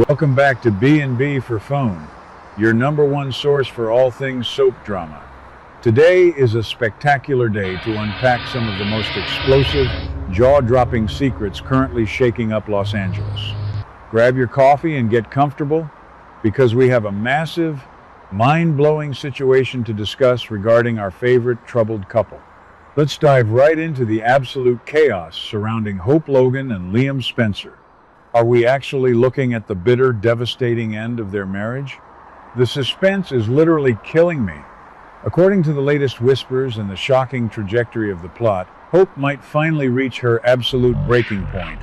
Welcome back to B&B for Phone, your number one source for all things soap drama. Today is a spectacular day to unpack some of the most explosive, jaw-dropping secrets currently shaking up Los Angeles. Grab your coffee and get comfortable, because we have a massive, mind-blowing situation to discuss regarding our favorite troubled couple. Let's dive right into the absolute chaos surrounding Hope Logan and Liam Spencer. Are we actually looking at the bitter, devastating end of their marriage? The suspense is literally killing me. According to the latest whispers and the shocking trajectory of the plot, Hope might finally reach her absolute breaking point.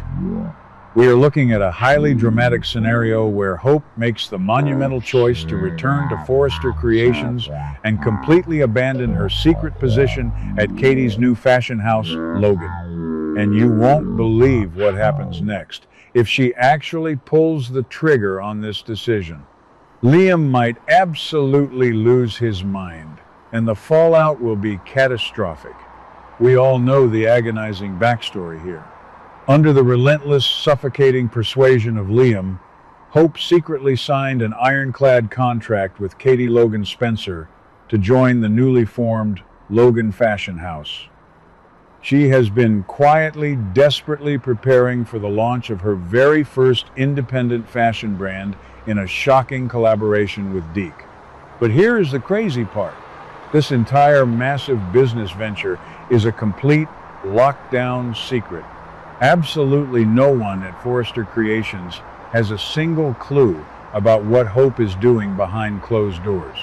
We are looking at a highly dramatic scenario where Hope makes the monumental choice to return to Forrester Creations and completely abandon her secret position at Katie's new fashion house, Logan. And you won't believe what happens next if she actually pulls the trigger on this decision. Liam might absolutely lose his mind, and the fallout will be catastrophic. We all know the agonizing backstory here. Under the relentless, suffocating persuasion of Liam, Hope secretly signed an ironclad contract with Katie Logan Spencer to join the newly formed Logan Fashion House. She has been quietly, desperately preparing for the launch of her very first independent fashion brand in a shocking collaboration with Deke. But here is the crazy part. This entire massive business venture is a complete lockdown secret. Absolutely no one at Forrester Creations has a single clue about what Hope is doing behind closed doors.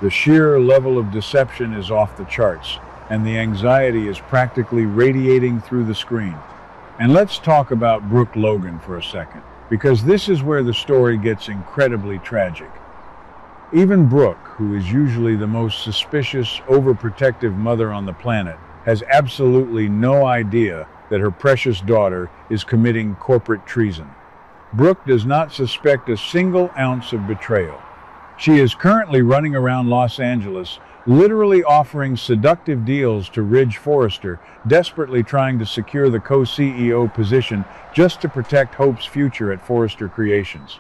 The sheer level of deception is off the charts, and the anxiety is practically radiating through the screen. And let's talk about Brooke Logan for a second, because this is where the story gets incredibly tragic. Even Brooke, who is usually the most suspicious, overprotective mother on the planet, has absolutely no idea that her precious daughter is committing corporate treason. Brooke does not suspect a single ounce of betrayal. She is currently running around Los Angeles, literally offering seductive deals to Ridge Forrester, desperately trying to secure the co-CEO position just to protect Hope's future at Forrester Creations.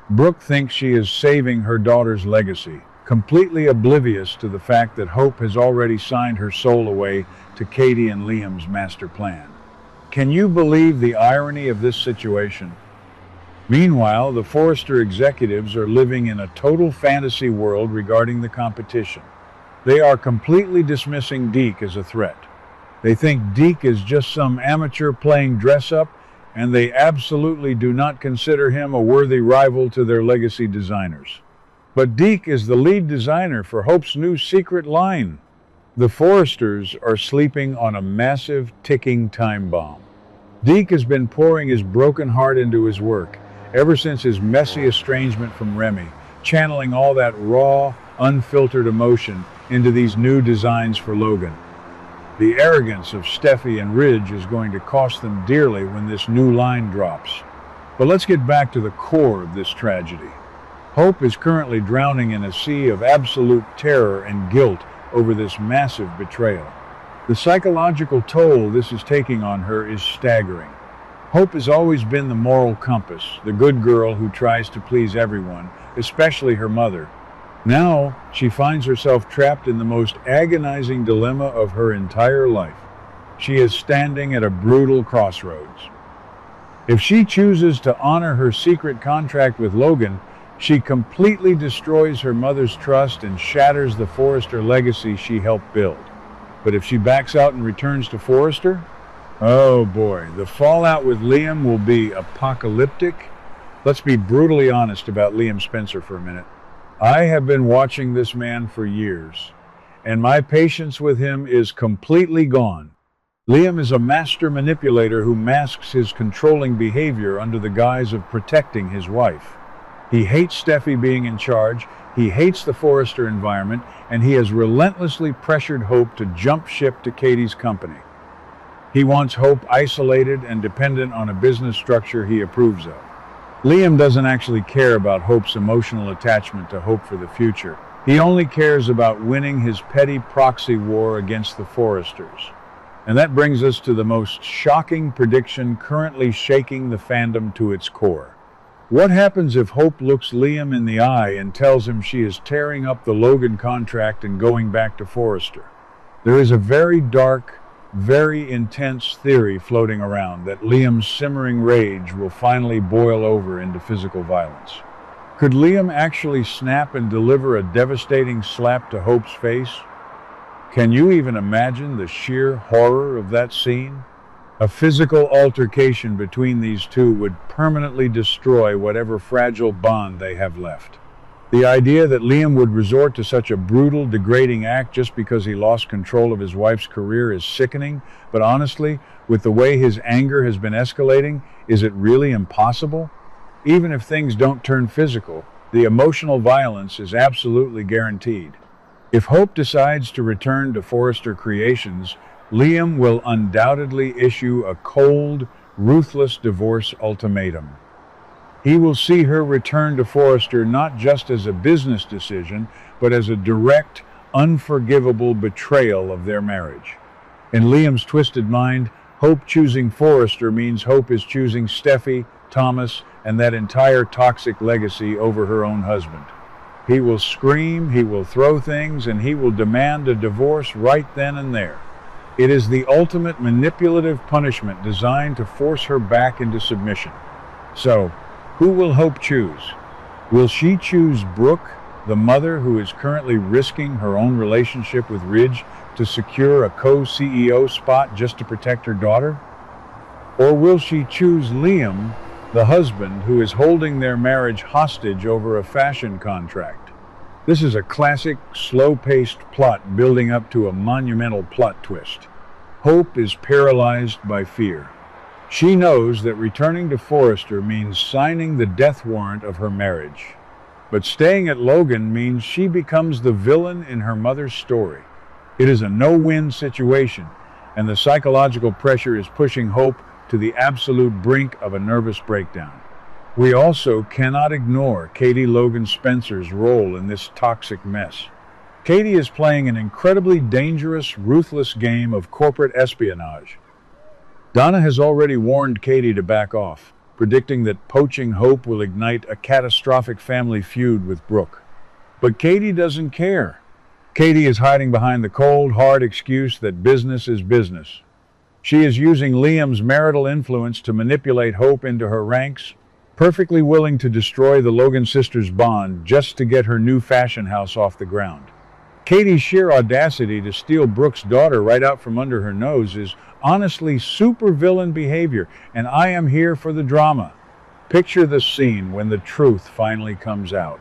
Brooke thinks she is saving her daughter's legacy, completely oblivious to the fact that Hope has already signed her soul away to Katie and Liam's master plan. Can you believe the irony of this situation? Meanwhile, the Forrester executives are living in a total fantasy world regarding the competition. They are completely dismissing Deke as a threat. They think Deke is just some amateur playing dress-up, and they absolutely do not consider him a worthy rival to their legacy designers. But Deke is the lead designer for Hope's new secret line. The Forresters are sleeping on a massive, ticking time bomb. Deke has been pouring his broken heart into his work, ever since his messy estrangement from Remy, channeling all that raw, unfiltered emotion into these new designs for Logan. The arrogance of Steffi and Ridge is going to cost them dearly when this new line drops. But let's get back to the core of this tragedy. Hope is currently drowning in a sea of absolute terror and guilt over this massive betrayal. The psychological toll this is taking on her is staggering. Hope has always been the moral compass, the good girl who tries to please everyone, especially her mother. Now, she finds herself trapped in the most agonizing dilemma of her entire life. She is standing at a brutal crossroads. If she chooses to honor her secret contract with Logan, she completely destroys her mother's trust and shatters the Forrester legacy she helped build. But if she backs out and returns to Forrester, oh boy, the fallout with Liam will be apocalyptic. Let's be brutally honest about Liam Spencer for a minute. I have been watching this man for years, and my patience with him is completely gone. Liam is a master manipulator who masks his controlling behavior under the guise of protecting his wife. He hates Steffi being in charge, he hates the Forrester environment, and he has relentlessly pressured Hope to jump ship to Katie's company. He wants Hope isolated and dependent on a business structure he approves of. Liam doesn't actually care about Hope's emotional attachment to Hope for the future. He only cares about winning his petty proxy war against the Forresters. And that brings us to the most shocking prediction currently shaking the fandom to its core. What happens if Hope looks Liam in the eye and tells him she is tearing up the Logan contract and going back to Forrester? There is a very dark, very intense theory floating around that Liam's simmering rage will finally boil over into physical violence. Could Liam actually snap and deliver a devastating slap to Hope's face? Can you even imagine the sheer horror of that scene? A physical altercation between these two would permanently destroy whatever fragile bond they have left. The idea that Liam would resort to such a brutal, degrading act just because he lost control of his wife's career is sickening, but honestly, with the way his anger has been escalating, is it really impossible? Even if things don't turn physical, the emotional violence is absolutely guaranteed. If Hope decides to return to Forrester Creations, Liam will undoubtedly issue a cold, ruthless divorce ultimatum. He will see her return to Forrester not just as a business decision, but as a direct, unforgivable betrayal of their marriage. In Liam's twisted mind, Hope choosing Forrester means Hope is choosing Steffi, Thomas, and that entire toxic legacy over her own husband. He will scream, he will throw things, and he will demand a divorce right then and there. It is the ultimate manipulative punishment designed to force her back into submission. So, who will Hope choose? Will she choose Brooke, the mother who is currently risking her own relationship with Ridge to secure a co-CEO spot just to protect her daughter? Or will she choose Liam, the husband who is holding their marriage hostage over a fashion contract? This is a classic, slow-paced plot building up to a monumental plot twist. Hope is paralyzed by fear. She knows that returning to Forrester means signing the death warrant of her marriage. But staying at Logan means she becomes the villain in her mother's story. It is a no-win situation, and the psychological pressure is pushing Hope to the absolute brink of a nervous breakdown. We also cannot ignore Katie Logan Spencer's role in this toxic mess. Katie is playing an incredibly dangerous, ruthless game of corporate espionage. Donna has already warned Katie to back off, predicting that poaching Hope will ignite a catastrophic family feud with Brooke. But Katie doesn't care. Katie is hiding behind the cold, hard excuse that business is business. She is using Liam's marital influence to manipulate Hope into her ranks, perfectly willing to destroy the Logan sisters' bond just to get her new fashion house off the ground. Katie's sheer audacity to steal Brooke's daughter right out from under her nose is honestly supervillain behavior, and I am here for the drama. Picture the scene when the truth finally comes out.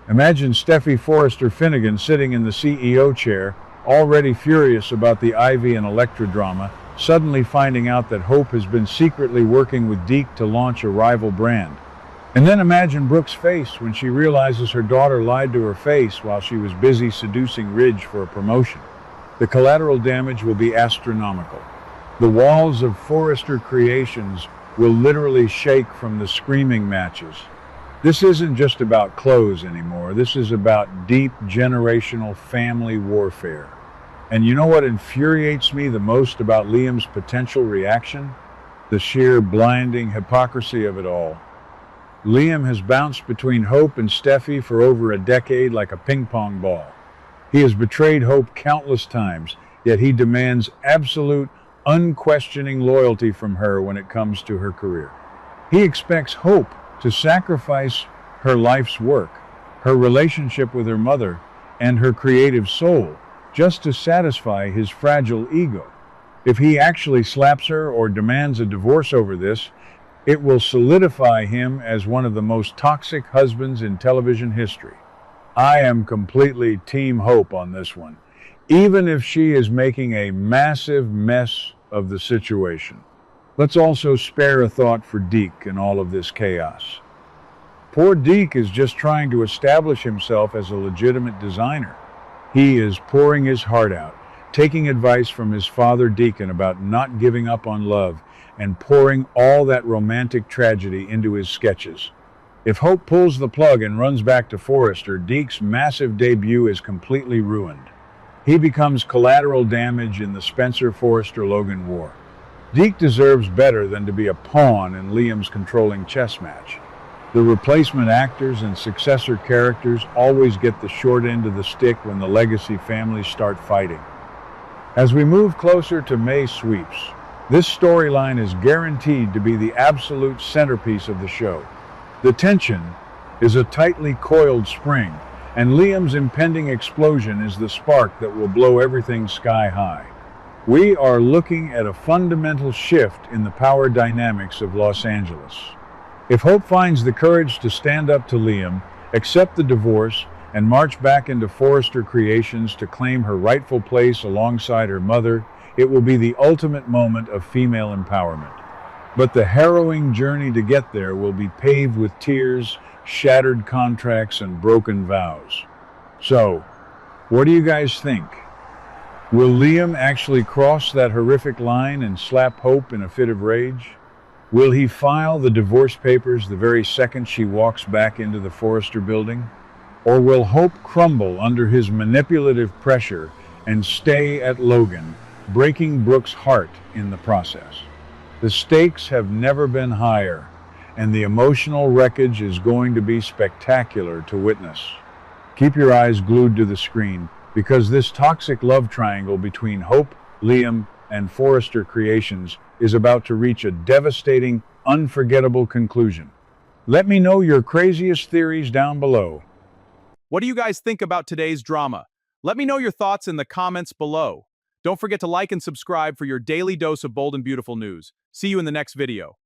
Imagine Steffi Forrester Finnegan sitting in the CEO chair, already furious about the Ivy and Electra drama, suddenly finding out that Hope has been secretly working with Deke to launch a rival brand. And then imagine Brooke's face when she realizes her daughter lied to her face while she was busy seducing Ridge for a promotion. The collateral damage will be astronomical. The walls of Forrester Creations will literally shake from the screaming matches. This isn't just about clothes anymore. This is about deep generational family warfare. And you know what infuriates me the most about Liam's potential reaction? The sheer blinding hypocrisy of it all. Liam has bounced between Hope and Steffi for over a decade like a ping pong ball. He has betrayed Hope countless times, yet he demands absolute, unquestioning loyalty from her when it comes to her career. He expects Hope to sacrifice her life's work, her relationship with her mother, and her creative soul, just to satisfy his fragile ego. If he actually slaps her or demands a divorce over this, it will solidify him as one of the most toxic husbands in television history. I am completely Team Hope on this one, even if she is making a massive mess of the situation. Let's also spare a thought for Deke in all of this chaos. Poor Deke is just trying to establish himself as a legitimate designer. He is pouring his heart out, taking advice from his father Deacon about not giving up on love, and pouring all that romantic tragedy into his sketches. If Hope pulls the plug and runs back to Forrester, Deke's massive debut is completely ruined. He becomes collateral damage in the Spencer-Forrester-Logan war. Deke deserves better than to be a pawn in Liam's controlling chess match. The replacement actors and successor characters always get the short end of the stick when the legacy families start fighting. As we move closer to May sweeps, this storyline is guaranteed to be the absolute centerpiece of the show. The tension is a tightly coiled spring, and Liam's impending explosion is the spark that will blow everything sky high. We are looking at a fundamental shift in the power dynamics of Los Angeles. If Hope finds the courage to stand up to Liam, accept the divorce, and march back into Forrester Creations to claim her rightful place alongside her mother, it will be the ultimate moment of female empowerment. But the harrowing journey to get there will be paved with tears, shattered contracts, and broken vows. So, what do you guys think? Will Liam actually cross that horrific line and slap Hope in a fit of rage? Will he file the divorce papers the very second she walks back into the Forrester building? Or will Hope crumble under his manipulative pressure and stay at Logan, breaking Brooke's heart in the process? The stakes have never been higher, and the emotional wreckage is going to be spectacular to witness. Keep your eyes glued to the screen, because this toxic love triangle between Hope, Liam, and Forrester Creations is about to reach a devastating, unforgettable conclusion. Let me know your craziest theories down below. What do you guys think about today's drama? Let me know your thoughts in the comments below. Don't forget to like and subscribe for your daily dose of bold and beautiful news. See you in the next video.